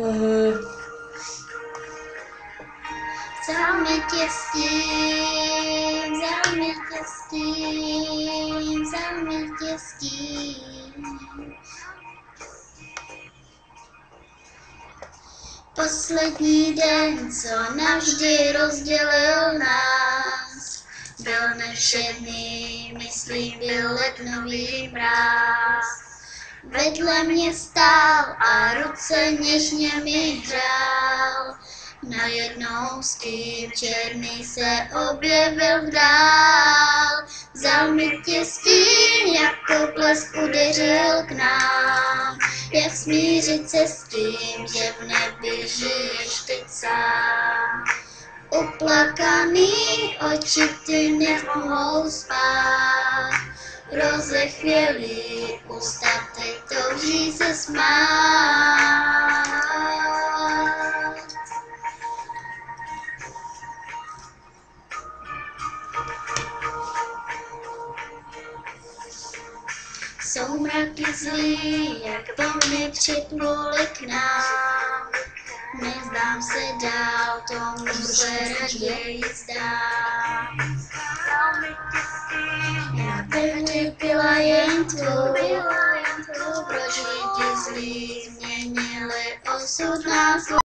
Vzal mi tě s tím, vzal mi tě s tím, vzal mi tě s tím. Poslední den, co navždy rozdělil nás, byl nevšedný, myslím, byl lednový mráz. Vedle mě stál a ruce něžně mi hřál. Najednou stín černý se objevil v dál. Vzal mi tě stín, jako blesk udeřil k nám. Jak smířit se s tím, že v nebi žiješ teď sám. Uplakaný oči ty nemohou spát. Rozechvělý ústa teď touží se smát. Soumraky zlý, jak vlny připluli k nám. Nezdám se dál, tomu se raději zdám. Já tehdy byla jen tu, proč lidi zlí změnili osud nás.